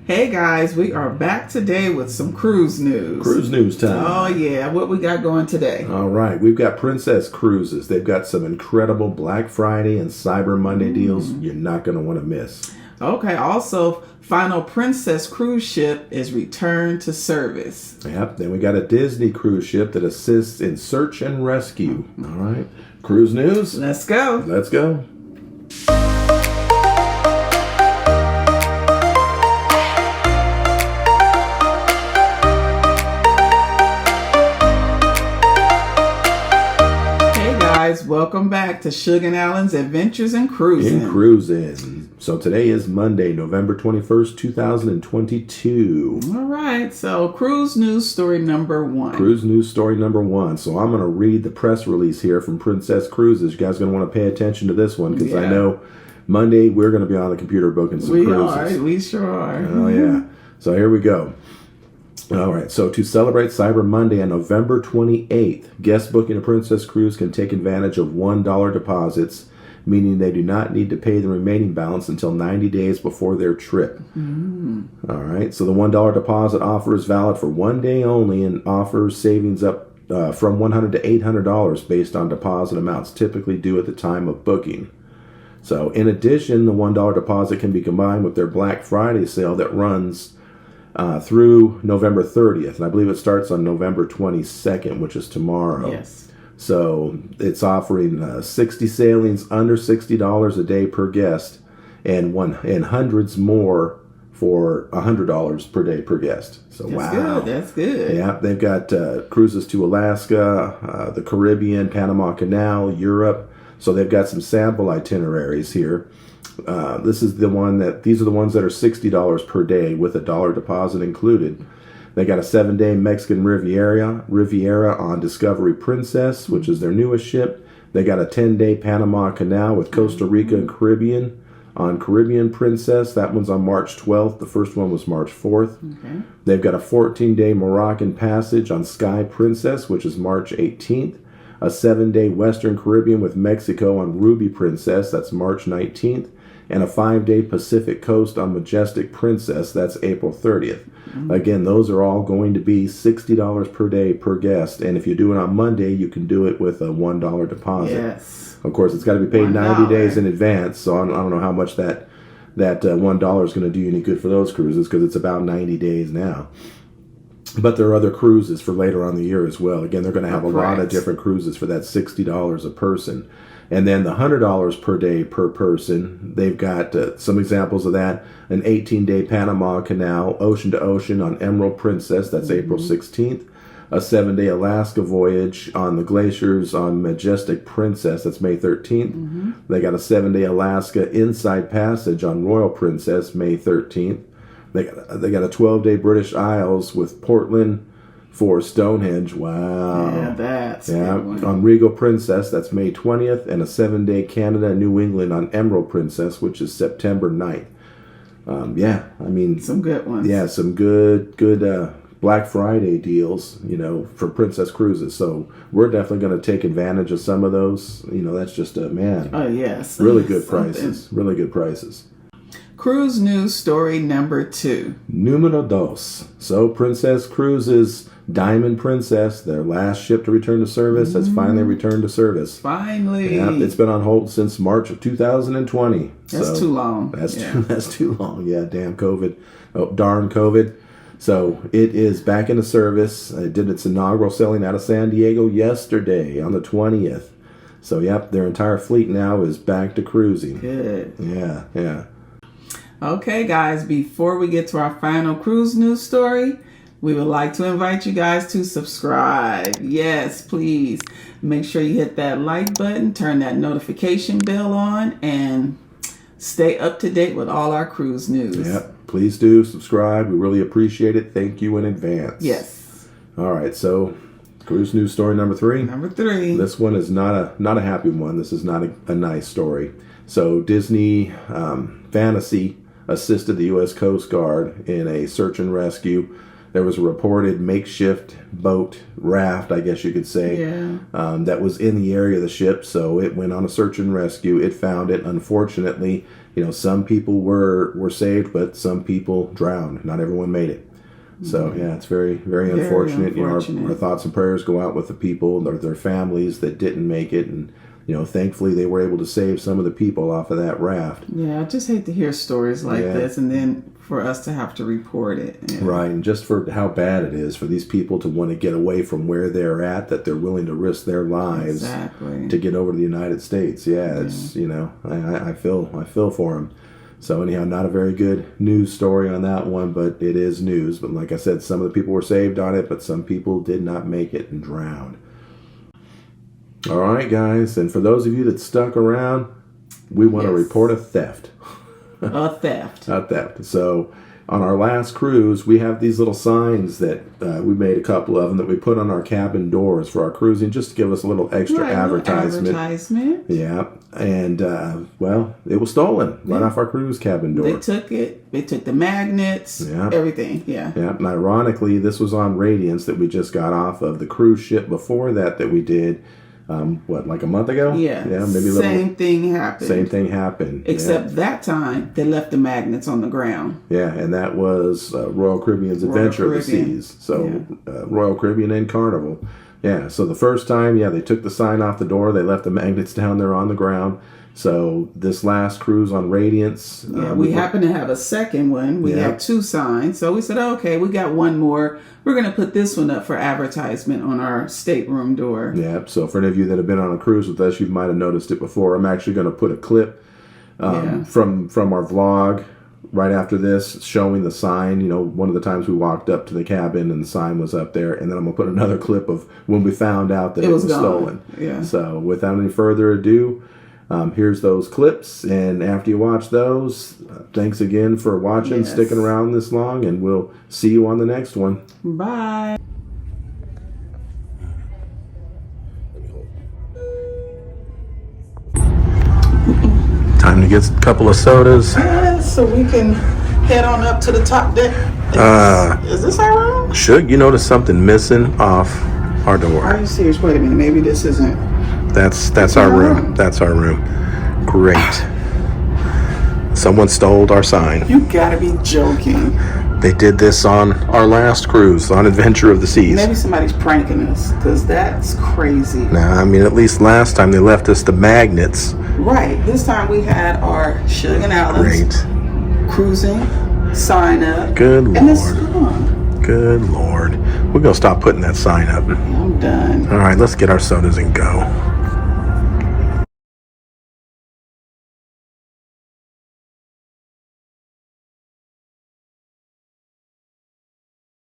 Hey guys, we are back today with some cruise news. Cruise news time. Oh yeah, what we got going today? All right, we've got Princess Cruises. They've got some incredible Black Friday and Cyber Monday deals you're not going to want to miss. Okay, also, Final Princess cruise ship is returned to service. Yep, then we got a Disney cruise ship that assists in search and rescue. All right, cruise news. Let's go. Let's go. Welcome back to Suge and Allen's Adventures in Cruising. So today is Monday, November 21st, 2022. All right, so cruise news story number one. Cruise news story number one. So I'm going to read the press release here from Princess Cruises. You guys are going to want to pay attention to this one because I know Monday we're going to be on the computer booking some cruises. We sure are. Oh, yeah. So here we go. All right, so to celebrate Cyber Monday on November 28th, guests booking a Princess Cruise can take advantage of $1 deposits, meaning they do not need to pay the remaining balance until 90 days before their trip. All right, so the $1 deposit offer is valid for 1 day only and offers savings up from $100 to $800 based on deposit amounts typically due at the time of booking. So in addition, the $1 deposit can be combined with their Black Friday sale that runs through November 30th, and I believe it starts on November 22nd, which is tomorrow. Yes. So it's offering 60 sailings under $60 a day per guest, and hundreds more for $100 per day per guest. So That's good. Yeah, they've got cruises to Alaska, the Caribbean, Panama Canal, Europe. So they've got some sample itineraries here. These are the ones that are $60 per day with a $1 deposit included. They got a 7-day Mexican Riviera on Discovery Princess, which is their newest ship. They got a 10-day Panama Canal with Costa Rica and Caribbean on Caribbean Princess. That one's on March 12th. The first one was March 4th. Okay. They've got a 14-day Moroccan Passage on Sky Princess, which is March 18th. A 7-day Western Caribbean with Mexico on Ruby Princess. That's March 19th. And a 5-day Pacific Coast on Majestic Princess. That's April 30th. Again, those are all going to be $60 per day per guest. And if you do it on Monday, you can do it with a $1 deposit. Yes. Of course, it's got to be paid 90 days in advance. So I don't know how much that $1 is going to do you any good for those cruises because it's about 90 days now. But there are other cruises for later on in the year as well. Again, they're going to have a lot of different cruises for that $60 a person. And then the $100 per day per person, they've got some examples of that. An 18-day Panama Canal, ocean to ocean on Emerald Princess, that's April 16th. A 7-day Alaska voyage on the glaciers on Majestic Princess, that's May 13th. They got a 7-day Alaska Inside Passage on Royal Princess, May 13th. They got a 12-day British Isles with Portland for Stonehenge. Wow. Yeah, that's good one. On Regal Princess, that's May 20th, and a 7-day Canada New England on Emerald Princess, which is September 9th. Some good ones. Yeah, some good Black Friday deals, for Princess Cruises. So we're definitely going to take advantage of some of those. That's just Oh, yes. Really good prices. Really good prices. Cruise news story number 2. Numero dos. So Princess Cruises Diamond Princess, their last ship to return to service, has finally returned to service. Finally. Yeah, it's been on hold since March of 2020. That's too long. That's too long. Yeah, damn COVID. Oh, darn COVID. So it is back into service. It did its inaugural sailing out of San Diego yesterday on the 20th. So, yep, their entire fleet now is back to cruising. Good. Yeah. Okay, guys, before we get to our final cruise news story, we would like to invite you guys to subscribe. Yes, please. Make sure you hit that like button, turn that notification bell on, and stay up to date with all our cruise news. Yep, please do subscribe. We really appreciate it. Thank you in advance. Yes. All right, so cruise news story number 3. Number 3. This one is not a happy one. This is not a nice story. So Disney Fantasy assisted the U.S. Coast Guard in a search and rescue. There was a reported makeshift boat, raft, I guess you could say, that was in the area of the ship. So it went on a search and rescue. It found it. Unfortunately, some people were saved, but some people drowned. Not everyone made it. So yeah, it's very, very unfortunate. Our thoughts and prayers go out with the people, their families that didn't make it, and thankfully they were able to save some of the people off of that raft. Yeah, I just hate to hear stories like this, and then for us to have to report it. Right, and just for how bad it is for these people to want to get away from where they're at, that they're willing to risk their lives to get over to the United States. Yeah, it's I feel for them. So anyhow, not a very good news story on that one, but it is news. But like I said, some of the people were saved on it, but some people did not make it and drowned. All right, guys, and for those of you that stuck around, we want to report a theft. A theft. A theft. So on our last cruise, we have these little signs that we made a couple of them that we put on our cabin doors for our cruising, just to give us a little extra advertisement. Yeah, and well, it was stolen right off our cruise cabin door. They took it. They took the magnets. Everything. Yeah. And ironically, this was on Radiance that we just got off of the cruise ship before that we did. Like a month ago? Yeah. Maybe Same thing happened. Same thing happened. Except that time, they left the magnets on the ground. Yeah, and that was Royal Caribbean's Adventure of the Seas. So, Royal Caribbean and Carnival. Yeah, so the first time, they took the sign off the door. They left the magnets down there on the ground. So, this last cruise on Radiance... we happened to have a second one. We had 2 signs. So, we said, okay, we got one more. We're going to put this one up for advertisement on our stateroom door. Yeah, so for any of you that have been on a cruise with us, you might have noticed it before. I'm actually going to put a clip from our vlog right after this showing the sign. One of the times we walked up to the cabin and the sign was up there. And then I'm going to put another clip of when we found out that it was stolen. Yeah. So without any further ado, here's those clips, and after you watch those, thanks again for watching, sticking around this long, and we'll see you on the next one. Bye. Time to get a couple of sodas. So we can head on up to the top deck. Is this our room? Should you notice something missing off our door? Are you serious? Wait a minute. Maybe this isn't. That's our room. That's our room. Great. Someone stole our sign. You gotta be joking. They did this on our last cruise, on Adventure of the Seas. Maybe somebody's pranking us, because that's crazy. Nah, I mean, at least last time they left us the magnets. Right. This time we had our Sugar and Allen's cruising sign up. Good Lord. And it's gone. Good Lord. We're going to stop putting that sign up. I'm done. All right, let's get our sodas and go.